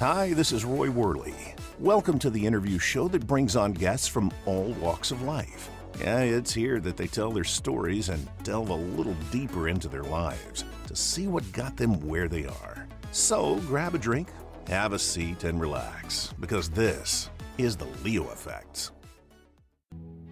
Hi, this is Roy Worley. Welcome to the interview show that brings on guests from all walks of life. Yeah, it's here that they tell their stories and delve a little deeper into their lives to see what got them where they are. So grab a drink, have a seat, and relax, because this is the Leo Effect.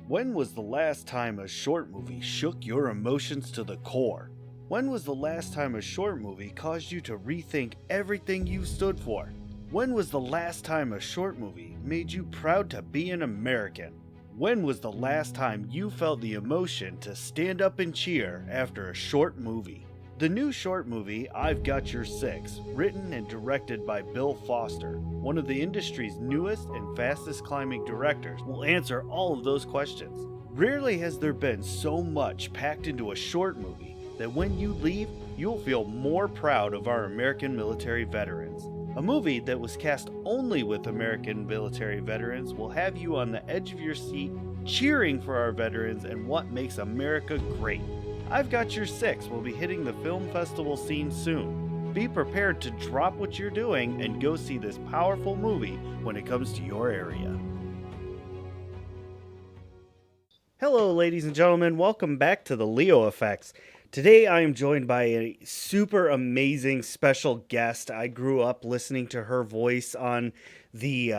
When was the last time a short movie shook your emotions to the core? When was the last time a short movie caused you to rethink everything you stood for? When was the last time a short movie made you proud to be an American? When was the last time you felt the emotion to stand up and cheer after a short movie? The new short movie, I've Got Your Six, written and directed by Bill Foster, one of the industry's newest and fastest climbing directors, will answer all of those questions. Rarely has there been so much packed into a short movie that when you leave, you'll feel more proud of our American military veterans. A movie that was cast only with American military veterans will have you on the edge of your seat, cheering for our veterans and what makes America great. I've Got Your Six will be hitting the film festival scene soon. Be prepared to drop what you're doing and go see this powerful movie when it comes to your area. Hello, ladies and gentlemen. Welcome back to the Leo Effects. Today I am joined by a super amazing special guest. I grew up listening to her voice on the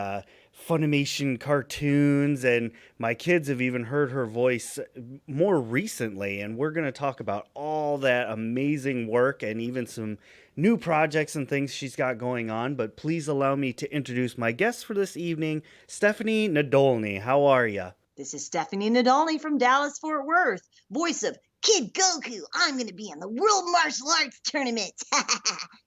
Funimation cartoons, and my kids have even heard her voice more recently, and we're going to talk about all that amazing work and even some new projects and things she's got going on. But please allow me to introduce my guest for this evening, Stephanie Nadolny. How are you? This is Stephanie Nadolny from Dallas, Fort Worth, voice of Kid Goku. I'm going to be in the World Martial Arts Tournament.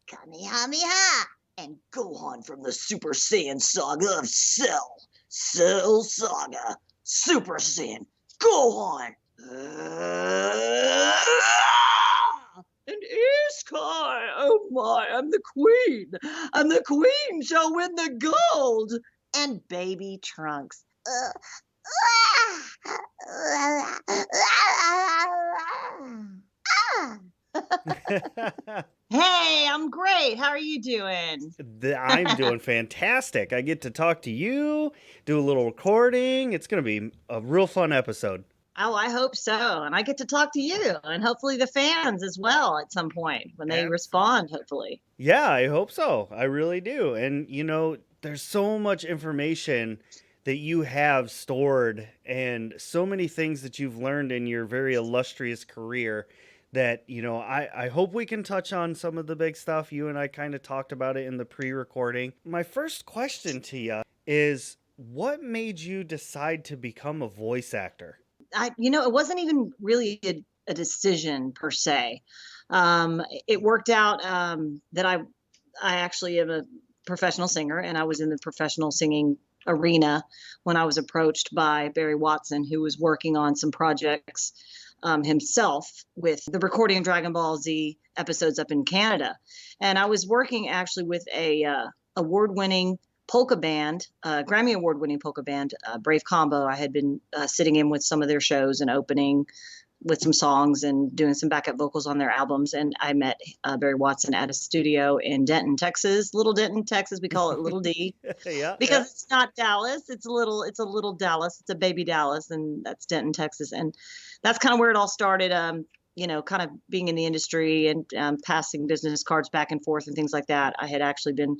Kamehameha. And Gohan from the Super Saiyan Saga of Cell. Cell Saga. Super Saiyan. Gohan. And Iskar. Oh my, I'm the queen. And the queen shall win the gold. And Baby Trunks. Hey, I'm great. How are you doing? I'm doing fantastic. I get to talk to you, do a little recording. It's going to be a real fun episode. Oh, I hope so. And I get to talk to you and hopefully the fans as well at some point when they respond, hopefully. Yeah, I hope so. I really do. And, you know, there's so much information that you have stored and so many things that you've learned in your very illustrious career that, you know, I hope we can touch on some of the big stuff. You and I kind of talked about it in the pre-recording. My first question to you is, what made you decide to become a voice actor? It wasn't even really a decision per se. It worked out that I actually am a professional singer, and I was in the professional singing arena when I was approached by Barry Watson, who was working on some projects himself with the recording of Dragon Ball Z episodes up in Canada. And I was working actually with a award-winning polka band, Grammy award-winning polka band, Brave Combo. I had been sitting in with some of their shows and opening with some songs and doing some backup vocals on their albums. And I met Barry Watson at a studio in Denton, Texas, Little Denton, Texas. We call it Little D because it's not Dallas. It's a little Dallas. It's a baby Dallas, and that's Denton, Texas. And that's kind of where it all started. Kind of being in the industry and passing business cards back and forth and things like that. I had actually been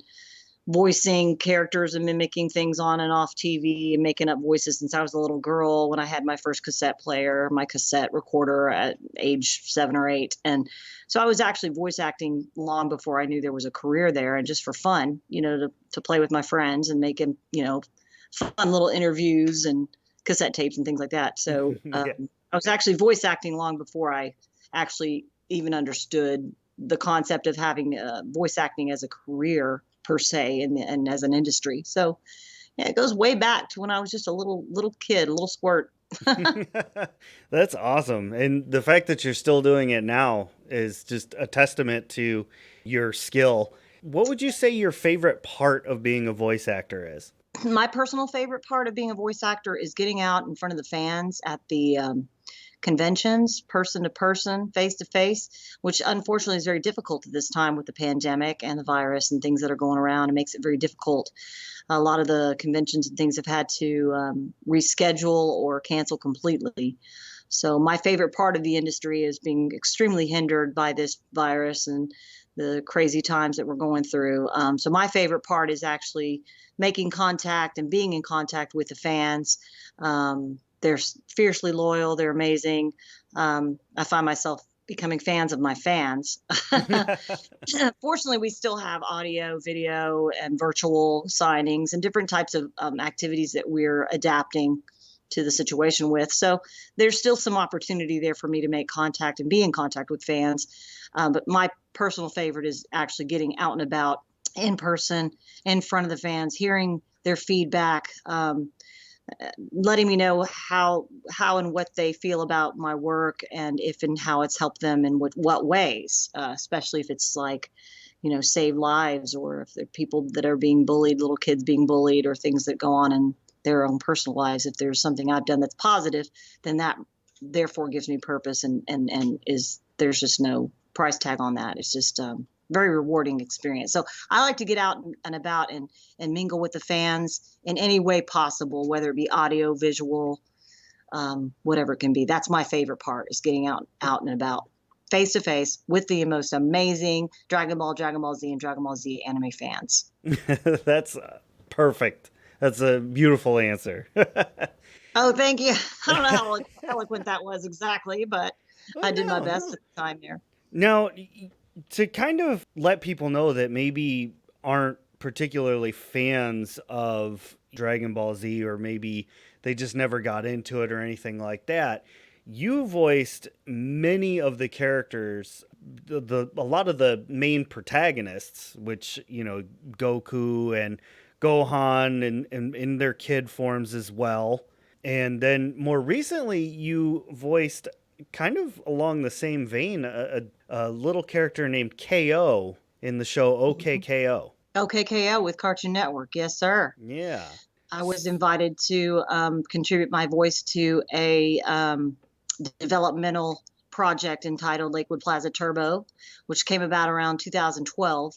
voicing characters and mimicking things on and off TV and making up voices since I was a little girl, when I had my first cassette player, my cassette recorder at age 7 or 8. And so I was actually voice acting long before I knew there was a career there, and just for fun, to play with my friends and making, fun little interviews and cassette tapes and things like that. So I was actually voice acting long before I actually even understood the concept of having voice acting as a career per se and as an industry. So yeah, it goes way back to when I was just a little kid, a little squirt. That's awesome. And the fact that you're still doing it now is just a testament to your skill. What would you say your favorite part of being a voice actor is? My personal favorite part of being a voice actor is getting out in front of the fans at the conventions, person to person, face to face, which unfortunately is very difficult at this time with the pandemic and the virus and things that are going around. It makes it very difficult. A lot of the conventions and things have had to reschedule or cancel completely. So my favorite part of the industry is being extremely hindered by this virus and the crazy times that we're going through. So my favorite part is actually making contact and being in contact with the fans. They're fiercely loyal. They're amazing. I find myself becoming fans of my fans. Fortunately, we still have audio, video, and virtual signings and different types of activities that we're adapting to the situation with. So there's still some opportunity there for me to make contact and be in contact with fans. But my personal favorite is actually getting out and about in person, in front of the fans, hearing their feedback, letting me know how and what they feel about my work, and if and how it's helped them in what ways, especially if it's like, save lives, or if there are people that are being bullied, little kids being bullied, or things that go on in their own personal lives. If there's something I've done that's positive, then that therefore gives me purpose, and is there's just no price tag on that. It's just very rewarding experience. So I like to get out and about and mingle with the fans in any way possible, whether it be audio, visual, whatever it can be. That's my favorite part, is getting out and about face to face with the most amazing Dragon Ball, Dragon Ball Z, and Dragon Ball Z anime fans. That's perfect. That's a beautiful answer. Oh, thank you. I don't know how eloquent that was exactly, but I did my best at the time there. Now, to kind of let people know that maybe aren't particularly fans of Dragon Ball Z, or maybe they just never got into it or anything like that, you voiced many of the characters, a lot of the main protagonists, which, Goku and Gohan and in their kid forms as well. And then more recently, you voiced, kind of along the same vein, a little character named KO in the show OKKO. OKKO with Cartoon Network. Yes, sir. Yeah. I was invited to contribute my voice to a developmental project entitled Lakewood Plaza Turbo, which came about around 2012.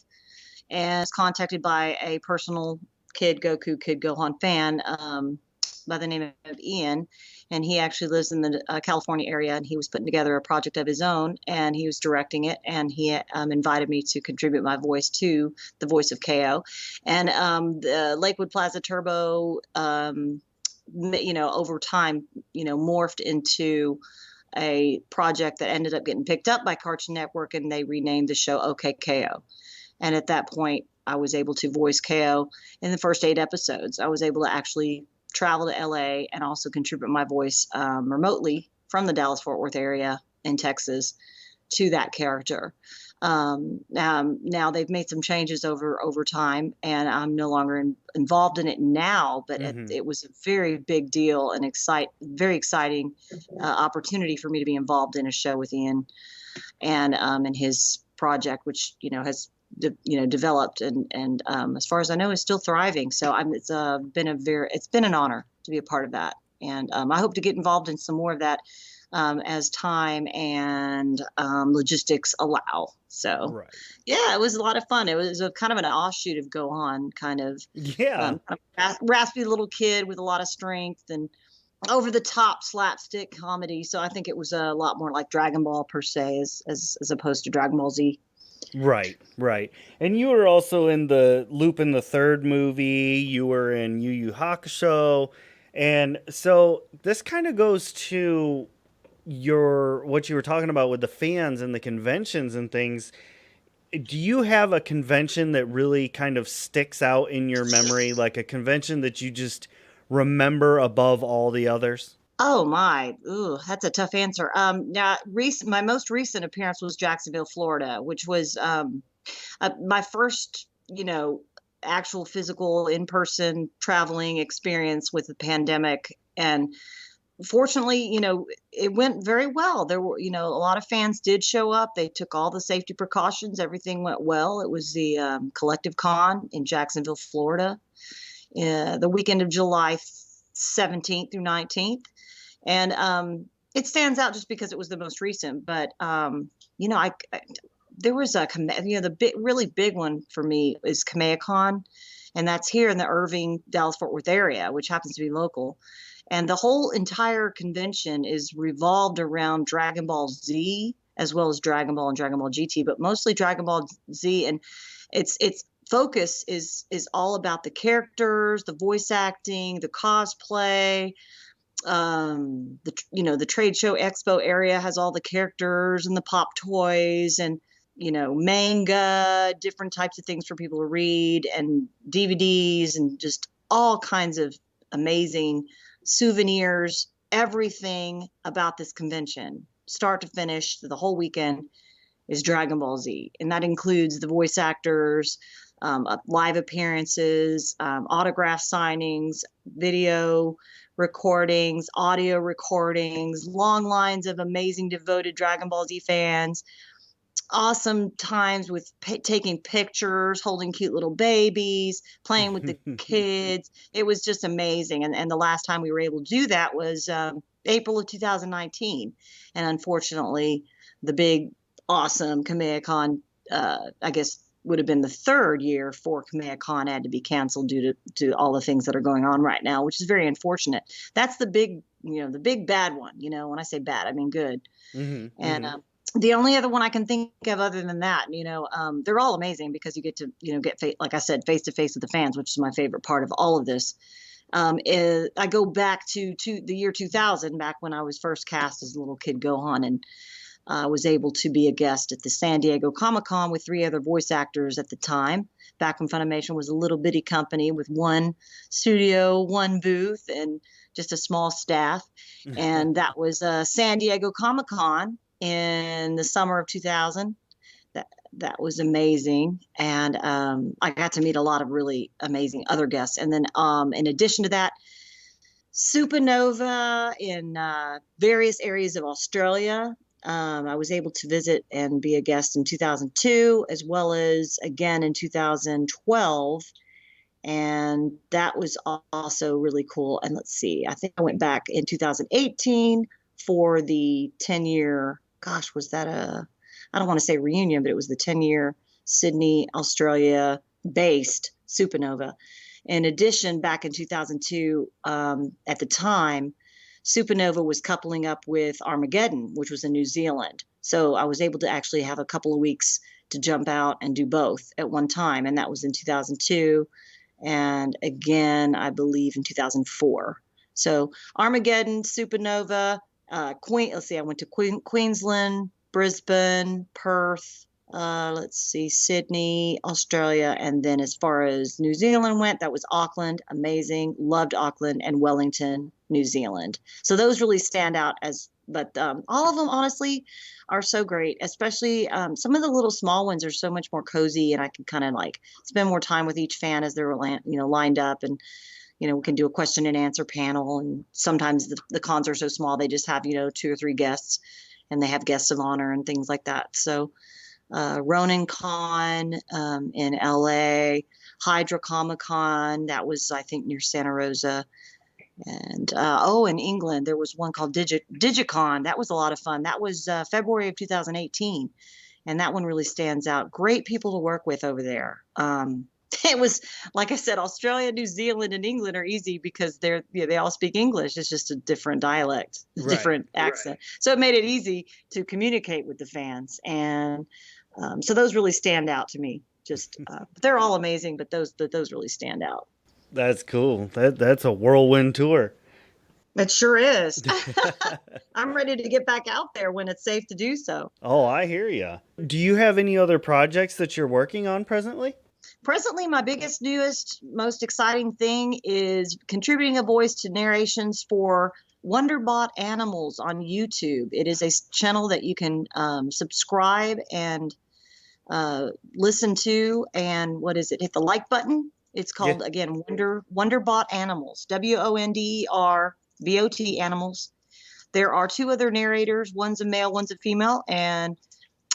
And I was contacted by a personal Kid Gohan fan by the name of Ian. And he actually lives in the California area, and he was putting together a project of his own, and he was directing it, and he invited me to contribute my voice to the voice of KO. And the Lakewood Plaza Turbo, over time, morphed into a project that ended up getting picked up by Cartoon Network, and they renamed the show OKKO. And at that point, I was able to voice KO in the first 8 episodes. I was able to actually travel to LA and also contribute my voice remotely from the Dallas-Fort Worth area in Texas to that character. Now they've made some changes over time, and I'm no longer involved in it now, but it was a very big deal and very exciting opportunity for me to be involved in a show with Ian and his project, which has developed and as far as I know is still thriving. So it's been an honor to be a part of that, and I hope to get involved in some more of that as time and logistics allow. So Right. Yeah, it was a lot of fun. It was a kind of an offshoot of Gohan, kind of raspy little kid with a lot of strength and over the top slapstick comedy. So I think it was a lot more like Dragon Ball per se, as opposed to Dragon Ball Z. Right. And you were also in the Lupin the Third movie. You were in Yu Yu Hakusho. And so this kind of goes to what you were talking about with the fans and the conventions and things. Do you have a convention that really kind of sticks out in your memory, like a convention that you just remember above all the others? Oh my, ooh, that's a tough answer. Now, my most recent appearance was Jacksonville, Florida, which was my first, actual physical in-person traveling experience with the pandemic. And fortunately, it went very well. There were, a lot of fans did show up. They took all the safety precautions. Everything went well. It was the Collective Con in Jacksonville, Florida, the weekend of July 17th through 19th. And It stands out just because it was the most recent, but there was the really big one for me is KamehaCon, and that's here in the Irving, Dallas-Fort Worth area, which happens to be local. And the whole entire convention is revolved around Dragon Ball Z, as well as Dragon Ball and Dragon Ball GT, but mostly Dragon Ball Z. And its focus is all about the characters, the voice acting, the cosplay. The trade show expo area has all the characters and the pop toys and manga, different types of things for people to read, and DVDs, and just all kinds of amazing souvenirs. Everything about this convention, start to finish, the whole weekend, is Dragon Ball Z, and that includes the voice actors, live appearances, autograph signings, video recordings, audio recordings, long lines of amazing devoted Dragon Ball Z fans, awesome times with taking pictures, holding cute little babies, playing with the kids. It was just amazing. And the last time we were able to do that was April of 2019. And unfortunately, the big, awesome KamehaCon, I guess, would have been the third year for KamehaCon, had to be canceled due to all the things that are going on right now, which is very unfortunate. That's the big bad one. When I say bad, I mean good. Mm-hmm, and mm-hmm. The only other one I can think of other than that, they're all amazing because you get to, like I said, face to face with the fans, which is my favorite part of all of this. I go back to the year 2000, back when I was first cast as a little kid Gohan, and was able to be a guest at the San Diego Comic-Con with 3 other voice actors at the time, back when Funimation was a little bitty company with 1 studio, 1 booth, and just a small staff. And that was San Diego Comic-Con in the summer of 2000. That was amazing. And I got to meet a lot of really amazing other guests. And then in addition to that, Supernova in various areas of Australia. I was able to visit and be a guest in 2002, as well as again in 2012. And that was also really cool. And let's see, I think I went back in 2018 for the 10-year, gosh, was that I don't want to say reunion, but it was the 10-year Sydney, Australia based Supernova. In addition, back in 2002, at the time, Supernova was coupling up with Armageddon, which was in New Zealand. So I was able to actually have a couple of weeks to jump out and do both at one time. And that was in 2002. And again, I believe in 2004. So Armageddon, Supernova, I went to Queensland, Brisbane, Perth, let's see, Sydney, Australia. And then as far as New Zealand went, that was Auckland, amazing, loved Auckland, and Wellington, New Zealand. So those really stand out but all of them honestly are so great, especially some of the little small ones are so much more cozy, and I can kind of like spend more time with each fan as they're lined up, and we can do a question and answer panel. And sometimes the cons are so small they just have 2 or 3 guests, and they have guests of honor and things like that. So Ronin Con in LA, Hydra Comic Con, that was I think near Santa Rosa. And in England there was one called Digicon. That was a lot of fun. That was February of 2018, and that one really stands out. Great people to work with over there. It was, like I said, Australia, New Zealand, and England are easy because they all speak English. It's just a different dialect, different accent. Right. So it made it easy to communicate with the fans, and so those really stand out to me. Just they're all amazing, but those really stand out. That's cool. That's a whirlwind tour. It sure is. I'm ready to get back out there when it's safe to do so. Oh, I hear you. Do you have any other projects that you're working on presently? Presently, my biggest, newest, most exciting thing is contributing a voice to narrations for Wonderbot Animals on YouTube. It is a channel that you can subscribe and listen to. And what is it? Hit the like button. It's called, again, Wonderbot Animals, WONDERBOT Animals. There are 2 other narrators. One's a male, one's a female. And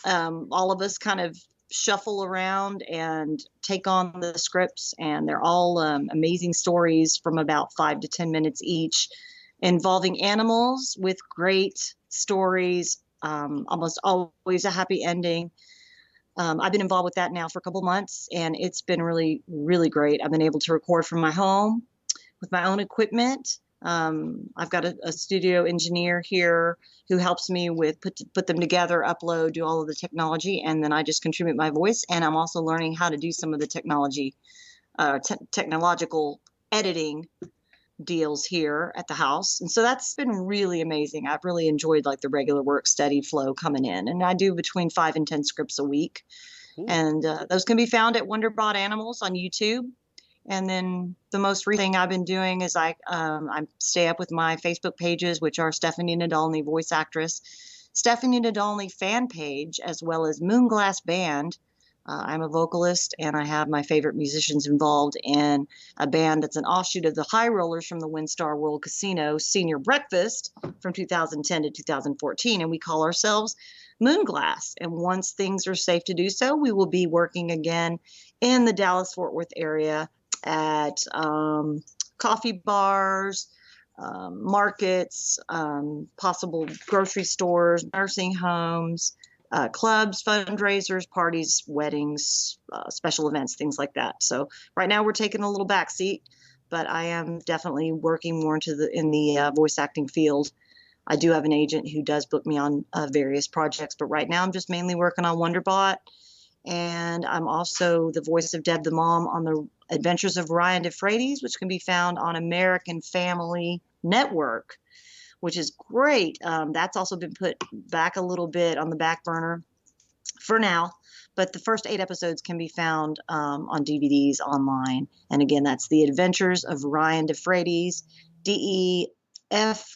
all of us kind of shuffle around and take on the scripts. And they're all amazing stories from about 5 to 10 minutes each. involving animals with great stories, almost always a happy ending. I've been involved with that now for a couple months, and it's been really, really great. I've been able to record from my home with my own equipment. I've got a studio engineer here who helps me with put them together, upload, do all of the technology, and then I just contribute my voice. And I'm also learning how to do some of the technological editing deals here at the house. And so that's been really amazing. I've really enjoyed like the regular work steady flow coming in. And I do between 5 and 10 scripts a week. Ooh. And those can be found at Wonderbot Animals on YouTube. And then the most recent thing I've been doing is I stay up with my Facebook pages, which are Stephanie Nadolny, voice actress, Stephanie Nadolny fan page, as well as Moonglass Band. I'm a vocalist, and I have my favorite musicians involved in a band that's an offshoot of the High Rollers from the WinStar World Casino Senior Breakfast from 2010 to 2014, and we call ourselves Moonglass. And once things are safe to do so, we will be working again in the Dallas-Fort Worth area at coffee bars, markets, possible grocery stores, nursing homes, clubs, fundraisers, parties, weddings, special events, things like that. So right now we're taking a little back seat, but I am definitely working more in the voice acting field. I do have an agent who does book me on various projects, but right now I'm just mainly working on Wonderbot. And I'm also the voice of Deb the Mom on the Adventures of Ryan DeFreitas, which can be found on American Family Network, which is great. That's also been put back a little bit on the back burner for now, but the first 8 episodes can be found on DVDs online. And again, that's The Adventures of Ryan DeFreitas, DEFRATES,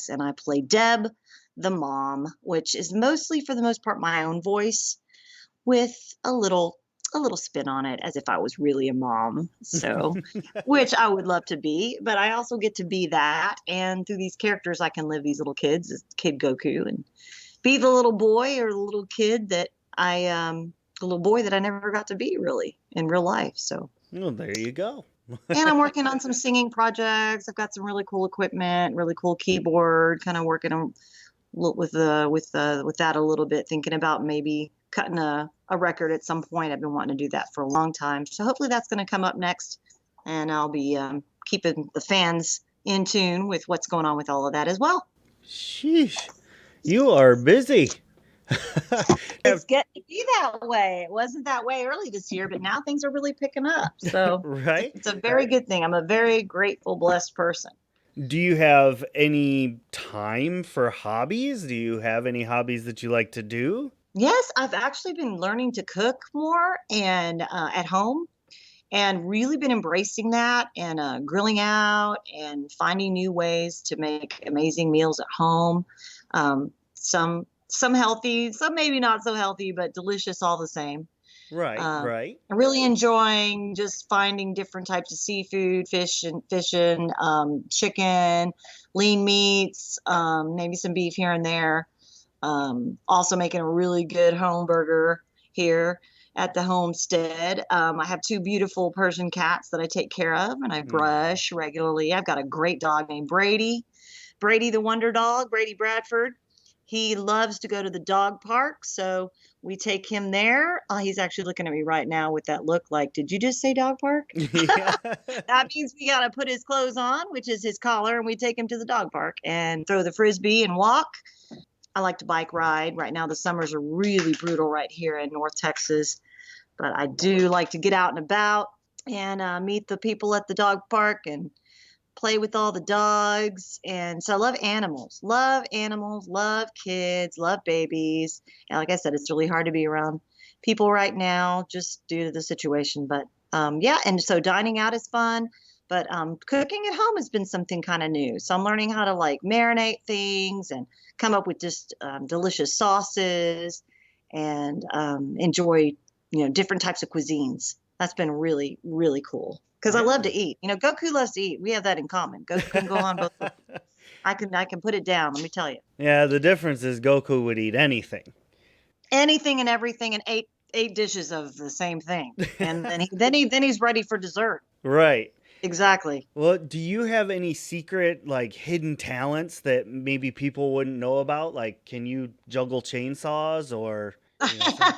and I play Deb, the mom, which is mostly, for the most part, my own voice with a little spin on it as if I was really a mom. So, which I would love to be, but I also get to be that. And through these characters, I can live these little kids, as Kid Goku, and be the little boy or the little kid that the little boy that I never got to be really in real life. So, well, there you go. and I'm working on some singing projects. I've got some really cool equipment, really cool keyboard, kind of working on with that a little bit, thinking about maybe cutting a record at some point. I've been wanting to do that for a long time. So hopefully that's going to come up next, and I'll be keeping the fans in tune with what's going on with all of that as well. Sheesh, you are busy. It's getting to be that way. It wasn't that way early this year, but now things are really picking up. So right? It's a very good thing. I'm a very grateful, blessed person. Do you have any time for hobbies? Do you have any hobbies that you like to do? Yes, I've actually been learning to cook more and at home, and really been embracing that, and grilling out and finding new ways to make amazing meals at home. Some healthy, some maybe not so healthy, but delicious all the same. Right. I'm really enjoying just finding different types of seafood, fish and chicken, lean meats, maybe some beef here and there. Also making a really good home burger here at the homestead. I have 2 beautiful Persian cats that I take care of, and I brush regularly. I've got a great dog named Brady the Wonder Dog, Brady Bradford. He loves to go to the dog park, so we take him there. He's actually looking at me right now with that look like, did you just say dog park? Yeah. That means we got to put his clothes on, which is his collar, and we take him to the dog park and throw the Frisbee and walk. I like to bike ride. Right now, the summers are really brutal right here in North Texas, but I do like to get out and about and meet the people at the dog park and play with all the dogs. And so I love animals, love kids, love babies. And like I said, it's really hard to be around people right now just due to the situation. But yeah, and so dining out is fun, but cooking at home has been something kind of new. So I'm learning how to like marinate things and come up with just delicious sauces and enjoy, different types of cuisines. That's been really, really cool. Because I love to eat. Goku loves to eat. We have that in common. Goku can go on both. I can put it down. Let me tell you. Yeah, the difference is Goku would eat anything. Anything and everything, and eight dishes of the same thing, and then he's ready for dessert. Right. Exactly. Well, do you have any secret, like, hidden talents that maybe people wouldn't know about? Like, can you juggle chainsaws or, some?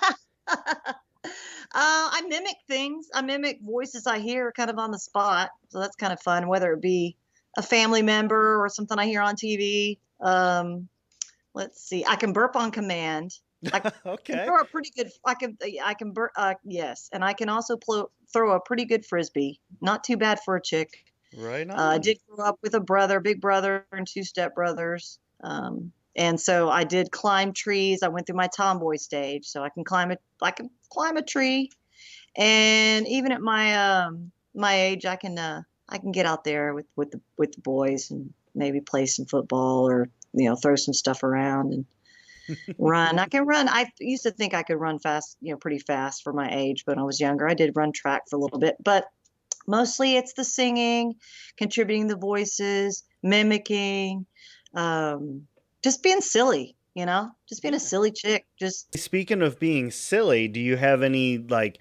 I mimic things. I mimic voices I hear kind of on the spot. So that's kind of fun, whether it be a family member or something I hear on TV. Let's see. I can burp on command. I can Okay. throw a pretty good. I can burp. Yes, and I can also throw a pretty good frisbee. Not too bad for a chick. Right I on. did grow up with a brother, big brother, and two stepbrothers. And so I did climb trees. I went through my tomboy stage, so I can climb a tree. And even at my age, I can get out there with the boys and maybe play some football or throw some stuff around and run. I can run. I used to think I could run fast, pretty fast for my age. But when I was younger, I did run track for a little bit. But mostly it's the singing, contributing the voices, mimicking, just being silly, just being a Yeah. silly chick. Just Speaking of being silly, do you have any, like,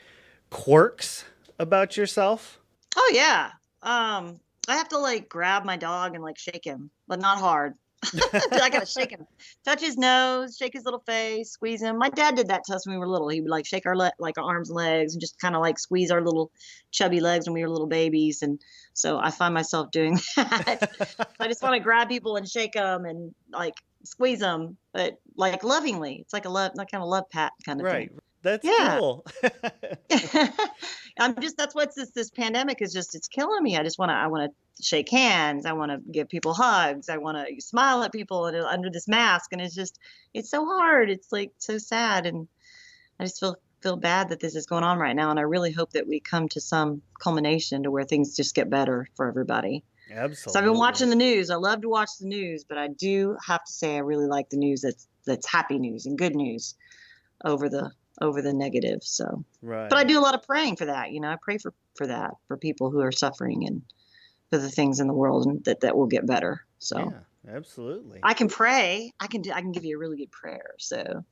quirks about yourself? oh yeah. I have to like grab my dog and like shake him, but not hard. I gotta shake him, touch his nose, shake his little face, squeeze him. My dad did that to us when we were little. He would like shake like our arms and legs and just kind of like squeeze our little chubby legs when we were little babies. And so I find myself doing that. I just want to grab people and shake them and like squeeze them, but like lovingly. It's like a love, like kind of love pat kind of thing. Right. That's Yeah. cool. That's what's this pandemic is just it's killing me. I want to shake hands. I want to give people hugs. I want to smile at people under this mask. And it's so hard. It's like so sad. And I just feel bad that this is going on right now. And I really hope that we come to some culmination to where things just get better for everybody. So I've been Absolutely. watching the news. I love to watch the news, but I do have to say I really like the news that's happy news and good news over the negative. So, but I Right. do a lot of praying for that. I pray for that for people who are suffering and for the things in the world and that will get better. So Yeah, absolutely. I can pray. I can give you a really good prayer. So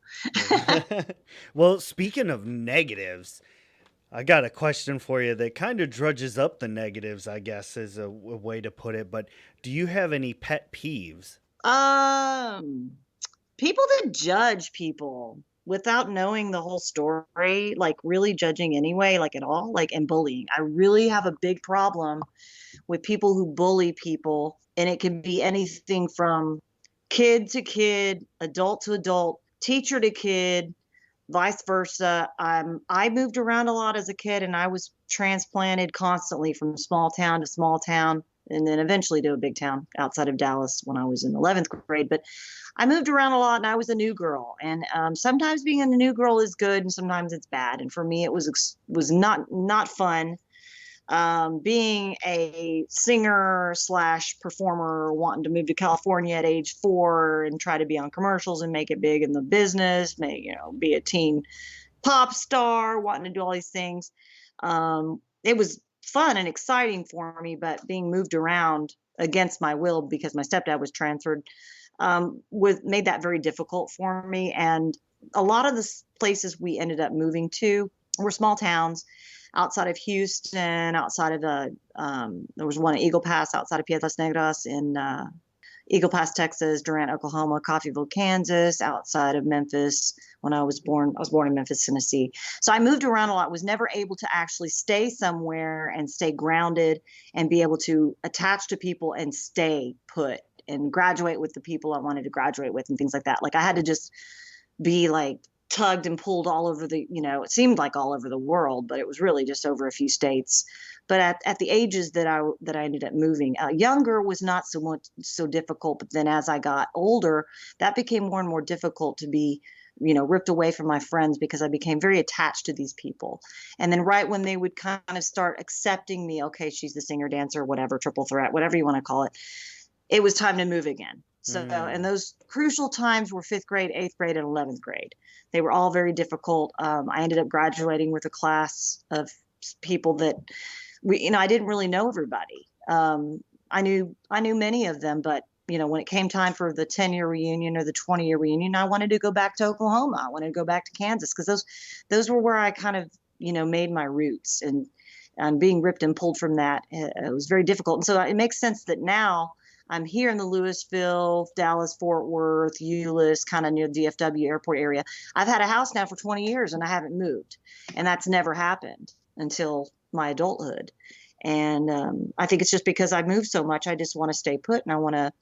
Well, speaking of negatives, I got a question for you that kind of drudges up the negatives, I guess, is a way to put it. But do you have any pet peeves? um people that judge people without knowing the whole story, like really judging anyway, like at all, like and bullying. I really have a big problem with people who bully people, and it can be anything from kid to kid, adult to adult, teacher to kid, vice versa. I moved around a lot as a kid, and I was transplanted constantly from small town to small town, and then eventually to a big town outside of Dallas when I was in 11th grade. But I moved around a lot, and I was a new girl. And sometimes being a new girl is good, and sometimes it's bad. And for me, it was not fun, being a singer slash performer, wanting to move to California at age 4 and try to be on commercials and make it big in the business, be a teen pop star, wanting to do all these things. It was fun and exciting for me, but being moved around against my will because my stepdad was transferred, was made that very difficult for me. And a lot of the places we ended up moving to were small towns outside of Houston, outside of there was one in Eagle Pass, outside of Piedras Negras, in Eagle Pass, Texas, Durant, Oklahoma, Coffeyville, Kansas, outside of Memphis. When I was born in Memphis, Tennessee. So I moved around a lot, was never able to actually stay somewhere and stay grounded and be able to attach to people and stay put and graduate with the people I wanted to graduate with and things like that. Like I had to just be like tugged and pulled all over it seemed like all over the world, but it was really just over a few states. But at the ages that I ended up moving, younger was not so difficult. But then as I got older, that became more and more difficult to be, ripped away from my friends because I became very attached to these people. And then right when they would kind of start accepting me, okay, she's the singer, dancer, whatever, triple threat, whatever you want to call it, it was time to move again. So, and Mm, those crucial times were 5th grade, 8th grade, and 11th grade. They were all very difficult. I ended up graduating with a class of people that I didn't really know everybody. I knew many of them, but when it came time for the 10-year reunion or the 20-year reunion, I wanted to go back to Oklahoma. I wanted to go back to Kansas because those were where I kind of made my roots. And and being ripped and pulled from that, it was very difficult. And so it makes sense that now I'm here in the Louisville, Dallas, Fort Worth, Euless, kind of near the DFW airport area. I've had a house now for 20 years and I haven't moved. And that's never happened until my adulthood. And I think it's just because I moved so much, I just want to stay put, and I want to,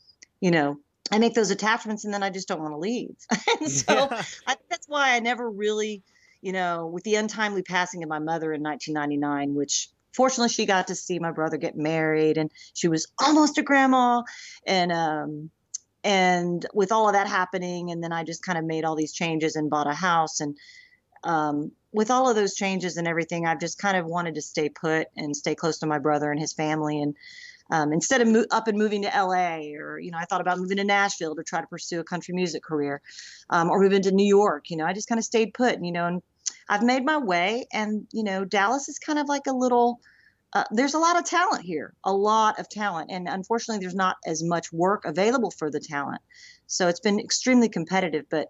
I make those attachments and then I just don't want to leave. And so Yeah. I think that's why I never really, with the untimely passing of my mother in 1999, which fortunately she got to see my brother get married and she was almost a grandma. And with all of that happening, and then I just kind of made all these changes and bought a house. And with all of those changes and everything, I've just kind of wanted to stay put and stay close to my brother and his family. And instead of up and moving to LA, or, I thought about moving to Nashville to try to pursue a country music career, or moving to New York, I just kind of stayed put, and I've made my way. And, Dallas is kind of like a little, there's a lot of talent here, a lot of talent. And unfortunately, there's not as much work available for the talent. So it's been extremely competitive, but,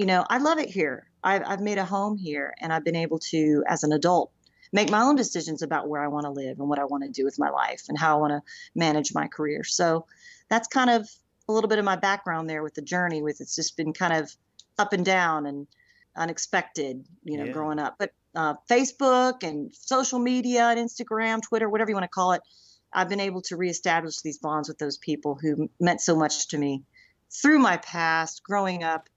I love it here. I've made a home here, and I've been able to, as an adult, make my own decisions about where I want to live and what I want to do with my life and how I want to manage my career. So that's kind of a little bit of my background there with the journey. With it's just been kind of up and down and unexpected, Yeah. growing up. But Facebook and social media and Instagram, Twitter, whatever you want to call it, I've been able to reestablish these bonds with those people who meant so much to me through my past, growing up,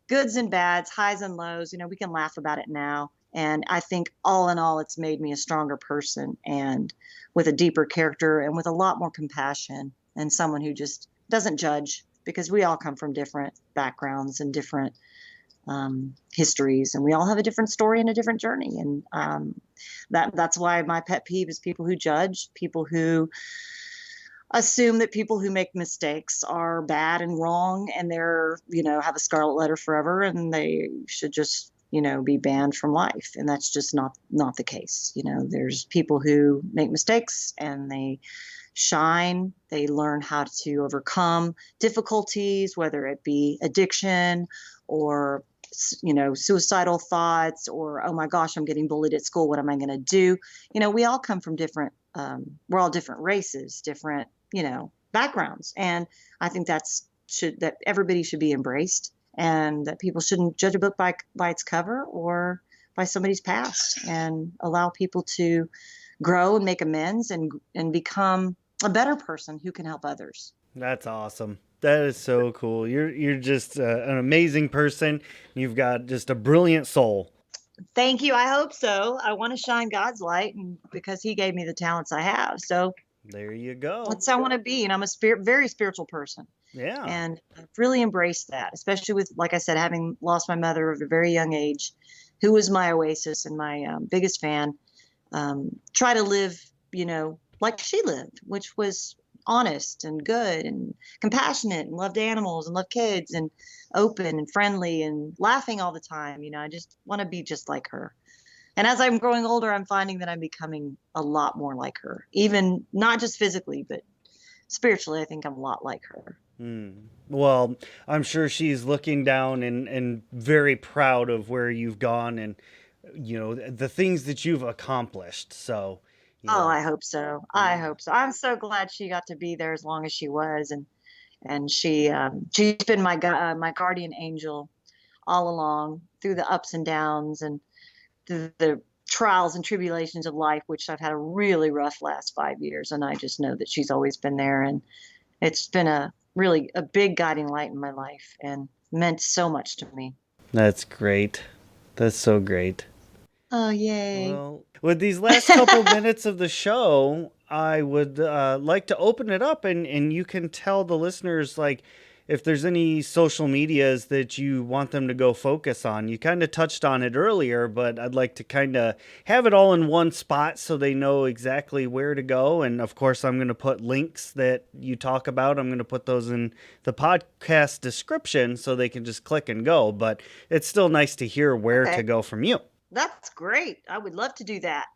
goods and bads, highs and lows. We can laugh about it now. And I think all in all, it's made me a stronger person, and with a deeper character and with a lot more compassion, and someone who just doesn't judge, because we all come from different backgrounds and different histories, and we all have a different story and a different journey. And that's why my pet peeve is people who judge, people who assume that people who make mistakes are bad and wrong, and they're, have a scarlet letter forever, and they should just, be banned from life. And that's just not the case. There's people who make mistakes and they shine, they learn how to overcome difficulties, whether it be addiction or, suicidal thoughts, or, oh my gosh, I'm getting bullied at school, what am I going to do? We all come from different, we're all different races, different, backgrounds. And I think that everybody should be embraced, and that people shouldn't judge a book by its cover or by somebody's past, and allow people to grow and make amends and become a better person who can help others. That's awesome. That is so cool. You're just an amazing person. You've got just a brilliant soul. Thank you. I hope so. I want to shine God's light, and because he gave me the talents I have. So There you go. that's how I want to be. And I'm a very spiritual person. Yeah. And I've really embraced that, especially with, like I said, having lost my mother at a very young age, who was my oasis and my biggest fan. Try to live, like she lived, which was honest and good and compassionate and loved animals and loved kids and open and friendly and laughing all the time. I just want to be just like her. And as I'm growing older, I'm finding that I'm becoming a lot more like her, even not just physically, but spiritually. I think I'm a lot like her. Well, I'm sure she's looking down and very proud of where you've gone and, the things that you've accomplished. So, Oh, I hope so. I hope so. I'm so glad she got to be there as long as she was, and she's been my guardian angel all along, through the ups and downs and through the trials and tribulations of life, which I've had a really rough last 5 years. And I just know that she's always been there, and it's been a big guiding light in my life and meant so much to me. That's great. That's so great. Oh, yay. Well, with these last couple minutes of the show, I would like to open it up, and you can tell the listeners, like, if there's any social medias that you want them to go focus on. You kind of touched on it earlier, but I'd like to kind of have it all in one spot so they know exactly where to go. And of course, I'm going to put links that you talk about. I'm going to put those in the podcast description so they can just click and go. But it's still nice to hear where to go from you. That's great. I would love to do that.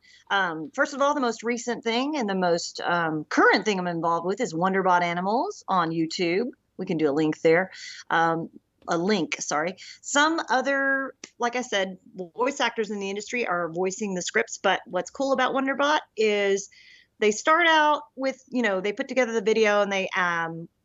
First of all, the most recent thing and the most current thing I'm involved with is Wonderbot Animals on YouTube. We can do a link there. a link, sorry. Some other, like I said, voice actors in the industry are voicing the scripts, but what's cool about Wonderbot is they start out with, they put together the video and they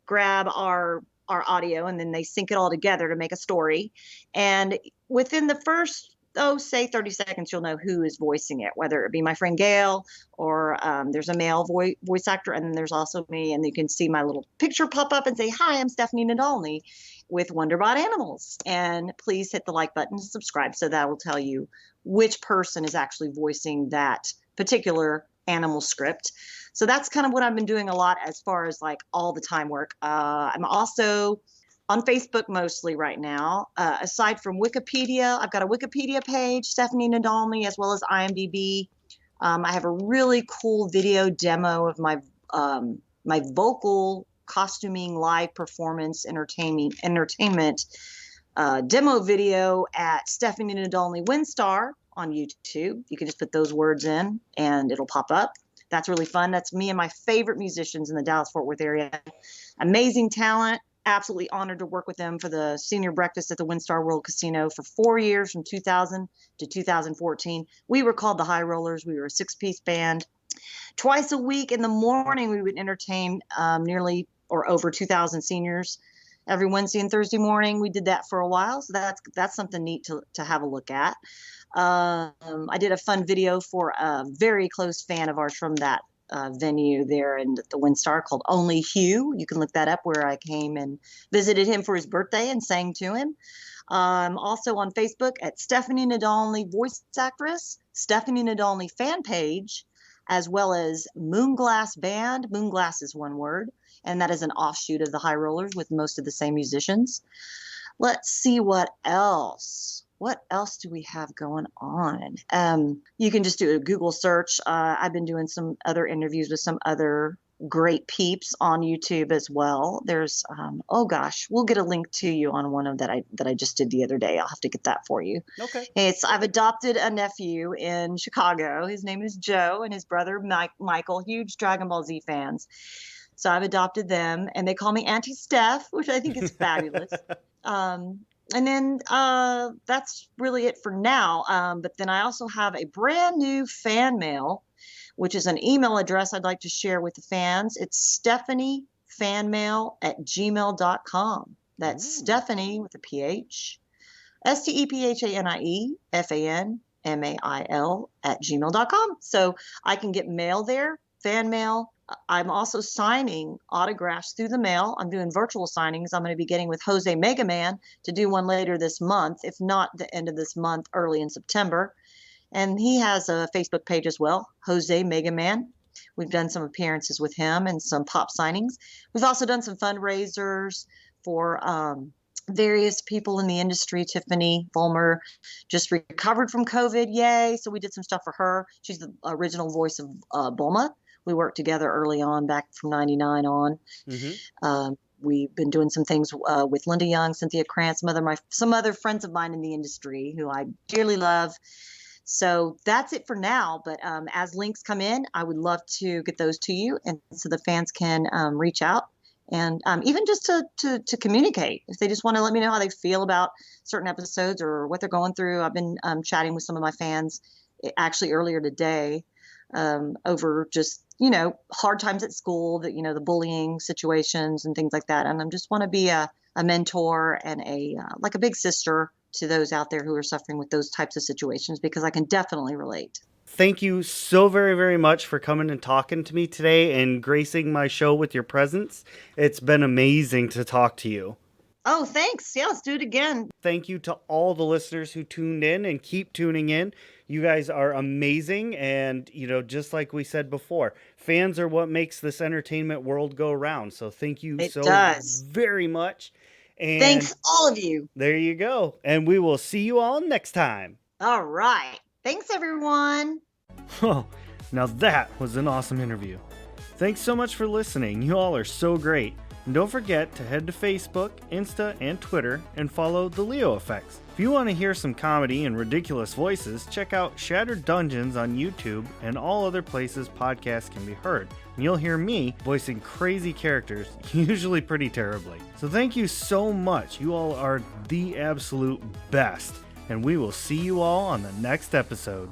grab our audio and then they sync it all together to make a story. And within the first, say 30 seconds, you'll know who is voicing it, whether it be my friend Gail or there's a male voice actor, and then there's also me, and you can see my little picture pop up and say, "Hi, I'm Stephanie Nadolny with Wonderbot Animals." And please hit the like button and subscribe, so that will tell you which person is actually voicing that particular animal script. So that's kind of what I've been doing a lot as far as like all the time work. I'm also on Facebook mostly right now. Aside from Wikipedia, I've got a Wikipedia page, Stephanie Nadolny, as well as IMDb. I have a really cool video demo of my my vocal costuming live performance entertainment demo video at Stephanie Nadolny Windstar on YouTube. You can just put those words in and it'll pop up. That's really fun. That's me and my favorite musicians in the Dallas-Fort Worth area. Amazing talent. Absolutely honored to work with them for the senior breakfast at the Windstar World Casino for 4 years, from 2000 to 2014. We were called the High Rollers. We were a 6-piece band. Twice a week in the morning, we would entertain nearly or over 2,000 seniors every Wednesday and Thursday morning. We did that for a while, so that's something neat to have a look at. I did a fun video for a very close fan of ours from that venue there in the Windstar called Only Hugh. You can look that up, where I came and visited him for his birthday and sang to him. Also on Facebook at Stephanie Nadolny Voice Actress, Stephanie Nadolny fan page, as well as Moonglass Band. Moonglass is one word, and that is an offshoot of the High Rollers with most of the same musicians. Let's see what else. What else do we have going on? You can just do a Google search. I've been doing some other interviews with some other great peeps on YouTube as well. There's, we'll get a link to you on one of that I just did the other day. I'll have to get that for you. Okay. I've adopted a nephew in Chicago. His name is Joe, and his brother Michael, huge Dragon Ball Z fans. So I've adopted them, and they call me Auntie Steph, which I think is fabulous. And then that's really it for now. But then I also have a brand new fan mail, which is an email address I'd like to share with the fans. It's stephaniefanmail@gmail.com. That's Stephanie with a PH, STEPHANIEFANMAIL@gmail.com. So I can get mail there, fan mail. I'm also signing autographs through the mail. I'm doing virtual signings. I'm going to be getting with Jose Mega Man to do one later this month, if not the end of this month, early in September. And he has a Facebook page as well, Jose Mega Man. We've done some appearances with him and some pop signings. We've also done some fundraisers for various people in the industry. Tiffany Vollmer just recovered from COVID. Yay. So we did some stuff for her. She's the original voice of Bulma. We worked together early on, back from 99 on. Mm-hmm. We've been doing some things with Linda Young, Cynthia Krantz, some other friends of mine in the industry who I dearly love. So that's it for now. But as links come in, I would love to get those to you, and so the fans can reach out and even just to communicate. If they just want to let me know how they feel about certain episodes or what they're going through. I've been chatting with some of my fans actually earlier today over just, hard times at school, the bullying situations and things like that. And I just want to be a mentor and like a big sister to those out there who are suffering with those types of situations, because I can definitely relate. Thank you so very, very much for coming and talking to me today and gracing my show with your presence. It's been amazing to talk to you. Oh, thanks. Yeah, let's do it again. Thank you to all the listeners who tuned in and keep tuning in. You guys are amazing. And, just like we said before, fans are what makes this entertainment world go round. So thank you very much. And thanks, all of you. There you go. And we will see you all next time. All right. Thanks, everyone. Oh, now that was an awesome interview. Thanks so much for listening. You all are so great. And don't forget to head to Facebook, Insta, and Twitter and follow The Leo Effects. If you want to hear some comedy and ridiculous voices, check out Shattered Dungeons on YouTube and all other places podcasts can be heard. And you'll hear me voicing crazy characters, usually pretty terribly. So thank you so much. You all are the absolute best. And we will see you all on the next episode.